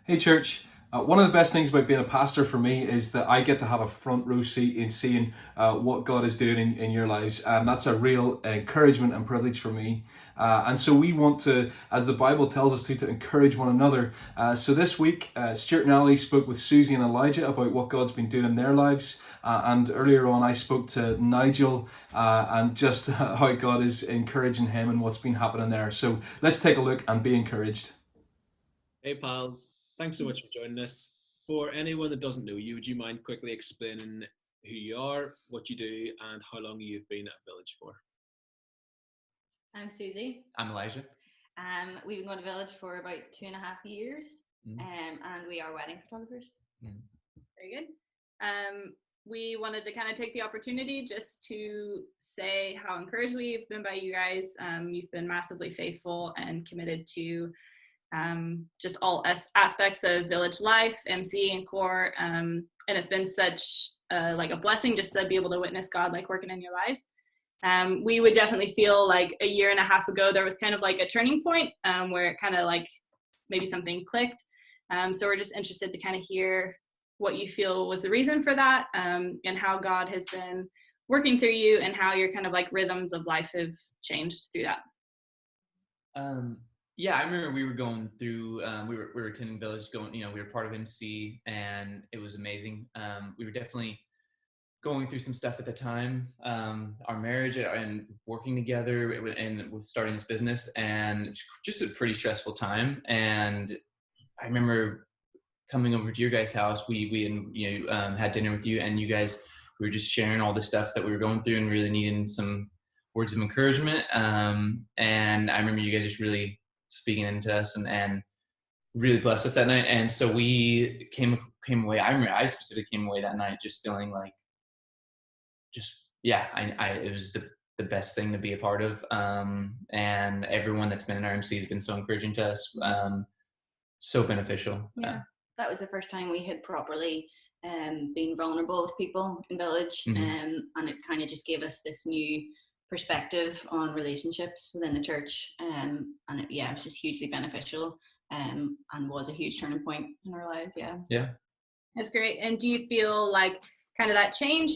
Hey, church. One of the best things about being a pastor for me is that I get to have a front row seat in seeing what God is doing in your lives. And that's a real encouragement and privilege for me. And so we want to, as the Bible tells us to encourage one another. So this week, Stuart and Ali spoke with Suzy and Elijah about what God's been doing in their lives. And earlier on, I spoke to Nigel and just how God is encouraging him and what's been happening there. So let's take a look and be encouraged. Hey pals, thanks so much for joining us. For anyone that doesn't know you, would you mind quickly explaining who you are, what you do, and how long you've been at Village for? I'm Suzy. I'm Elijah. We've been going to Village for about 2.5 years, and we are wedding photographers. Very good. We wanted to kind of take the opportunity just to say how encouraged we've been by you guys. You've been massively faithful and committed to just all aspects of Village life, MC and core, and it's been such like a blessing just to be able to witness God like working in your lives. We would definitely feel like a year and a half ago there was kind of like a turning point where it kind of like maybe something clicked. So we're just interested to kind of hear what you feel was the reason for that, and how God has been working through you and how your kind of like rhythms of life have changed through that. Yeah, I remember we were going through, we were attending Village, we were part of MC, and it was amazing. We were definitely going through some stuff at the time, our marriage and working together and with starting this business, and just a pretty stressful time. And I remember coming over to your guys' house. We had dinner with you, and you guys, we were just sharing all the stuff that we were going through and really needing some words of encouragement. And I remember you guys just really speaking into us and really blessed us that night. And so we came away. I remember I specifically came away that night just feeling like, it was the best thing to be a part of. And everyone that's been in our MC has been so encouraging to us, so beneficial. Yeah, that was the first time we had properly been vulnerable with people in Village, and it kind of just gave us this new perspective on relationships within the church, and it was just hugely beneficial, and was a huge turning point in our lives. Yeah, that's great. And do you feel like kind of that change,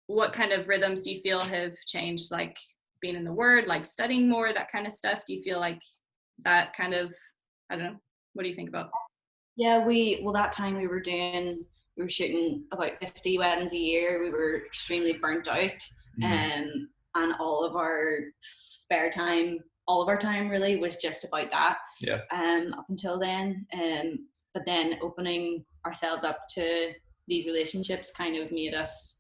what kind of rhythms do you feel have changed, like being in the Word, like studying more, that kind of stuff? Do you feel like that kind of, I don't know, what do you think about? Yeah, that time we were shooting about 50 weddings a year. We were extremely burnt out, and all of our spare time, all of our time really was just about that. Yeah. Up until then, but then opening ourselves up to these relationships kind of made us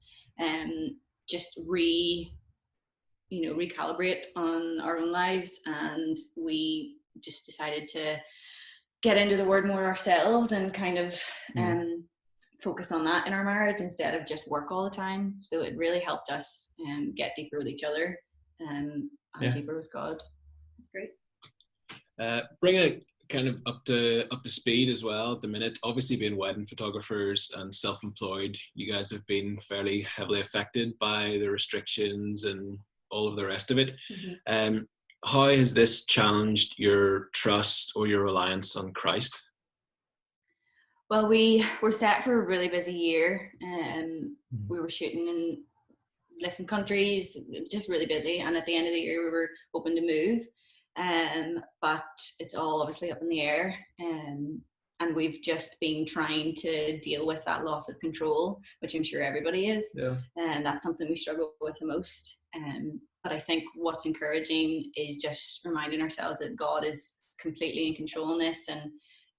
just recalibrate on our own lives, and we just decided to get into the Word more ourselves and kind of focus on that in our marriage instead of just work all the time. So it really helped us get deeper with each other and deeper with God. That's great. Bringing it kind of up to speed as well at the minute. Obviously, being wedding photographers and self-employed, you guys have been fairly heavily affected by the restrictions and all of the rest of it. How has this challenged your trust or your reliance on Christ? Well, we were set for a really busy year. We were shooting in different countries. It was just really busy. And at the end of the year, we were hoping to move. But it's all obviously up in the air. And we've just been trying to deal with that loss of control, which I'm sure everybody is. Yeah. And that's something we struggle with the most. But I think what's encouraging is just reminding ourselves that God is completely in control in this,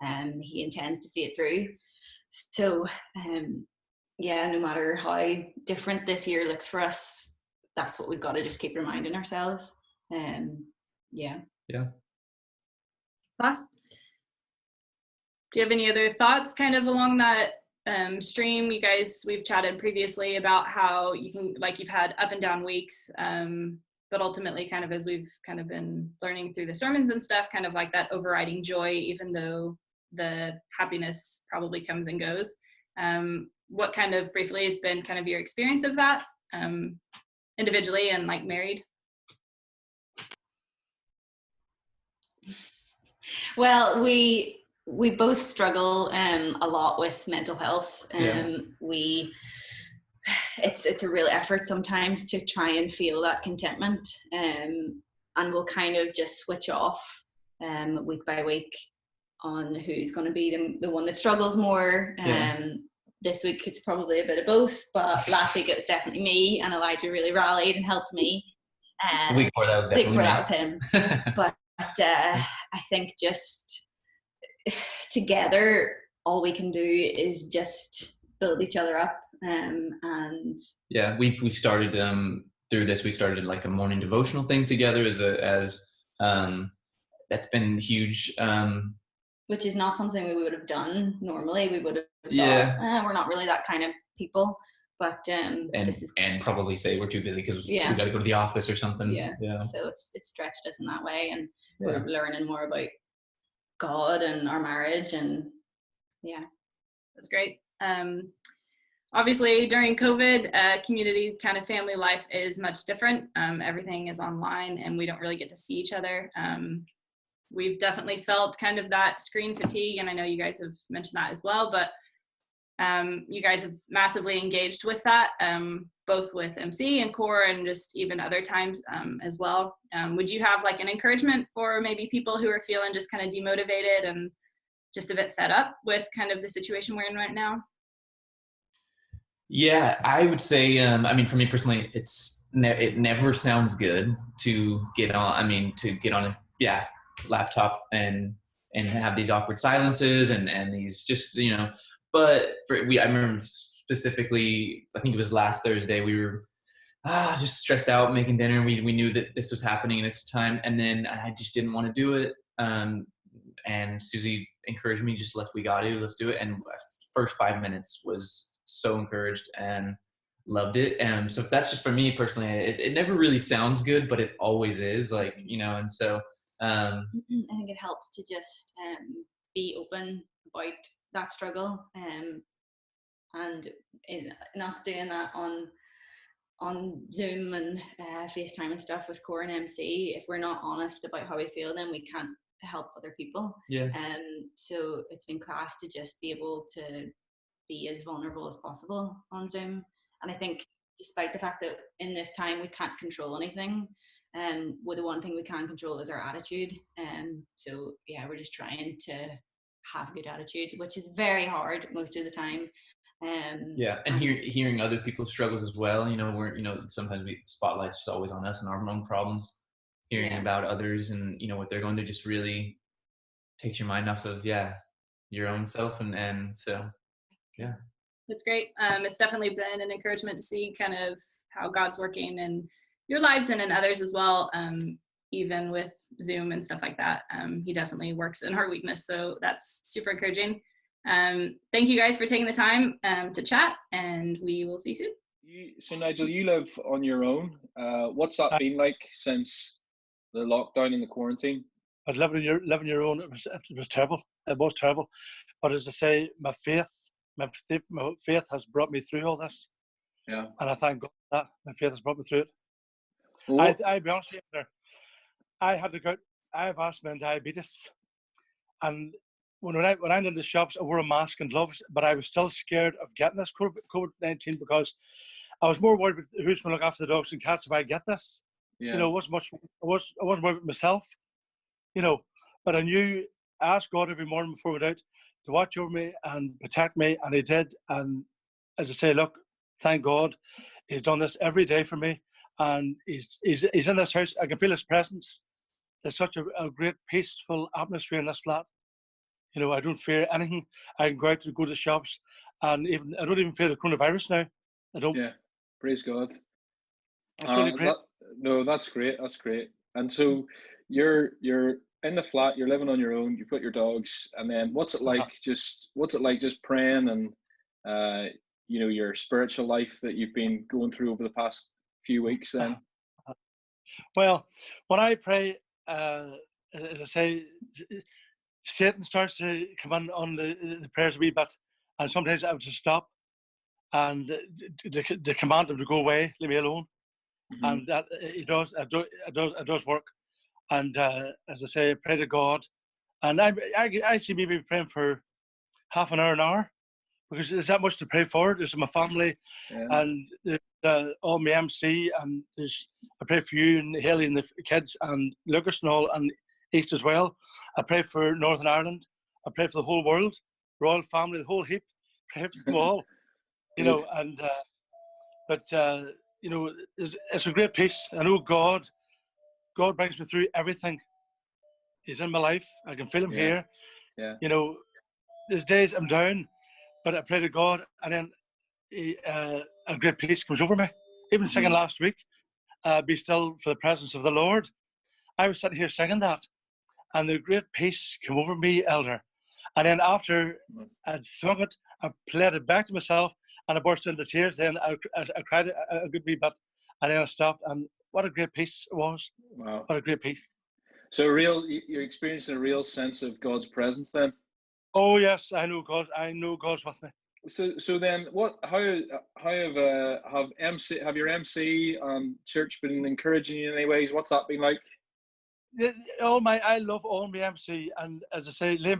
and he intends to see it through. So no matter how different this year looks for us, that's what we've got to just keep reminding ourselves. Class, do you have any other thoughts kind of along that stream? You guys, we've chatted previously about how you can, like, you've had up and down weeks, but ultimately kind of as we've kind of been learning through the sermons and stuff, kind of like that overriding joy, even though the happiness probably comes and goes. What kind of briefly has been kind of your experience of that, individually and like married? Well, we we both struggle a lot with mental health. It's a real effort sometimes to try and feel that contentment, and we'll kind of just switch off week by week on who's going to be the one that struggles more. This week it's probably a bit of both, but last week it was definitely me, and Elijah really rallied and helped me. The week before that was definitely me. That was him. But I think just together, all we can do is just build each other up. And yeah, we started through this. We started like a morning devotional thing together as that's been huge. Which is not something we would have done normally. We would have thought, we're not really that kind of people. But and probably say we're too busy because we got to go to the office or something. Yeah. So it's stretched us in that way, and we're learning more about God and our marriage, and that's great. Obviously, during COVID, community kind of family life is much different. Everything is online, and we don't really get to see each other. We've definitely felt kind of that screen fatigue, and I know you guys have mentioned that as well, but you guys have massively engaged with that, both with MC and core and just even other times as well. Would you have like an encouragement for maybe people who are feeling just kind of demotivated and just a bit fed up with kind of the situation we're in right now? Yeah, I would say, I mean, for me personally, it never sounds good to get on a laptop and have these awkward silences and these just, but I remember specifically, I think it was last Thursday, we were just stressed out making dinner. We knew that this was happening and it's time. And then I just didn't want to do it. And Suzy encouraged me, just let's do it. And first 5 minutes was so encouraged and loved it. And so if that's just for me personally, it never really sounds good, but it always is, like, and so I think it helps to just be open about that struggle, and in us doing that on Zoom and FaceTime and stuff with core and MC, if we're not honest about how we feel, then we can't help other people. So it's been class to just be able to be as vulnerable as possible on Zoom. And I think despite the fact that in this time we can't control anything, well, the one thing we can control is our attitude. So we're just trying to have good attitudes, which is very hard most of the time. And hearing other people's struggles as well, we're sometimes the spotlight's just always on us and our own problems. Hearing about others and what they're going through just really takes your mind off of your own self, and so that's great. It's definitely been an encouragement to see kind of how God's working in your lives and in others as well, even with Zoom and stuff like that. He definitely works in our weakness, so that's super encouraging. Thank you guys for taking the time to chat, and we will see you soon. So Nigel, you live on your own. What's that been like since the lockdown and the quarantine? But living your own, it was terrible. It was terrible. But as I say, my faith has brought me through all this. Yeah. And I thank God for that. My faith has brought me through it. Well, I'll be honest with you, I have asthma and diabetes. And when I went into the shops, I wore a mask and gloves, but I was still scared of getting this COVID-19 because I was more worried about who's going to look after the dogs and cats if I get this. Yeah. I wasn't worried about myself, but I asked God every morning before we went out to watch over me and protect me, and He did. And as I say, look, thank God, He's done this every day for me, and He's in this house. I can feel His presence. There's such a great peaceful atmosphere in this flat. I don't fear anything. I can go out to go to the shops, and I don't even fear the coronavirus now. I don't. Yeah, praise God. That's really great. That's great. That's great. And so you're in the flat. You're living on your own. You've got your dogs, and then what's it like? Just praying and your spiritual life that you've been going through over the past few weeks. Then. Well, when I pray, as I say, Satan starts to come on the prayers a wee bit, and sometimes I have to stop and to command him to go away, leave me alone. Mm-hmm. And that it does work. And as I say, I pray to God, And I should maybe praying for half an hour, because there's that much to pray for. There's my family, and all my MC, and I pray for you and Haley and the kids and Lucas and all, and East as well. I pray for Northern Ireland. I pray for the whole world, royal family, the whole heap. Pray for them all, you know. And you know, it's a great peace. I know God brings me through everything. He's in my life. I can feel him here. Yeah. You know, there's days I'm down, but I pray to God, and then a great peace comes over me. Even singing last week, "Be still for the presence of the Lord." I was sitting here singing that, and the great peace came over me, Elder. And then after I'd sung it, I played it back to myself, and I burst into tears. Then I cried a good wee bit, and then I stopped. And what a great peace it was! Wow, what a great peace! So you're experiencing a real sense of God's presence then. Oh yes, I know God. I know God's with me. So then, how have your MC church been encouraging you in any ways? What's that been like? I love all my MC, and as I say, Liam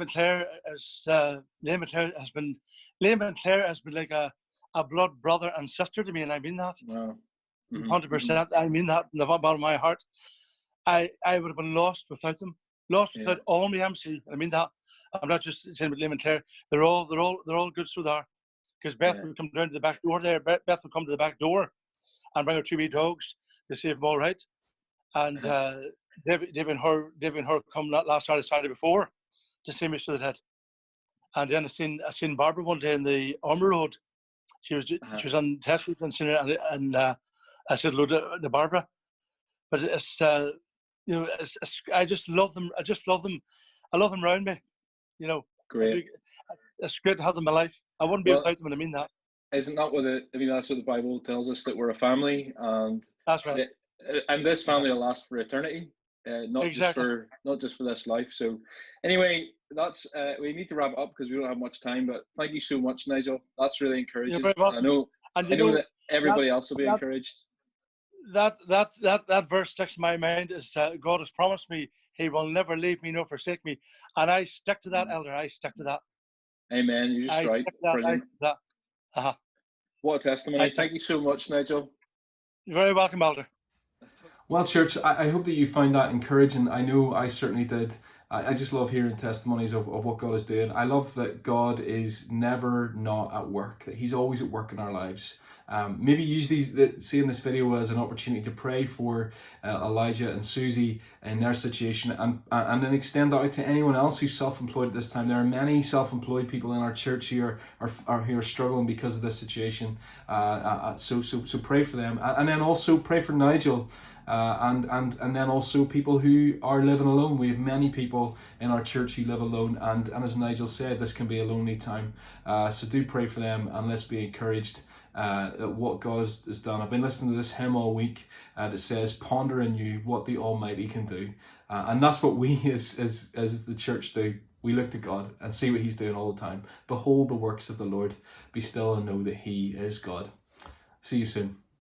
has been like a blood brother and sister to me, and I mean that. Wow. 100%. I mean that from the bottom of my heart. I would have been lost without them. Lost without all my MC. I mean that. I'm not just saying with Liam and Claire. They're all good so they are. Because Beth would come down to the back door there. Beth would come to the back door and bring her 2 wee dogs to see if I'm all right. And David and her come last Saturday before to see me, so they did. And then I seen Barbara one day in the Armour Road. She was on test route and seen her, and I said hello to Barbara. But it's you know, I just love them. I love them around me. You know, great. It's great to have them in my life. I wouldn't be without them, and I mean that. Isn't that what that's what the Bible tells us, that we're a family, and that's right. And this family will last for eternity, not just for this life. So, anyway, that's we need to wrap up because we don't have much time. But thank you so much, Nigel. That's really encouraging. I know that everybody else will be encouraged. That verse sticks in my mind. Is God has promised me He will never leave me nor forsake me, and I stick to that, Elder. I stick to that. Amen. You're just right. Brilliant. What a testimony. Thank you so much, Nigel. You're very welcome, Elder. Well, church, I hope that you find that encouraging. I know I certainly did. I just love hearing testimonies of what God is doing. I love that God is never not at work, that He's always at work in our lives. Maybe use seeing this video as an opportunity to pray for Elijah and Susie in their situation, and then extend that out to anyone else who's self-employed at this time. There are many self-employed people in our church who are struggling because of this situation. So pray for them, and then also pray for Nigel. And then also people who are living alone. We have many people in our church who live alone, and as Nigel said, this can be a lonely time. So do pray for them, and let's be encouraged at what God has done. I've been listening to this hymn all week that says, "Ponder in you what the Almighty can do," and that's what we as the church do. We look to God and see what He's doing all the time. Behold the works of the Lord. Be still and know that He is God. See you soon.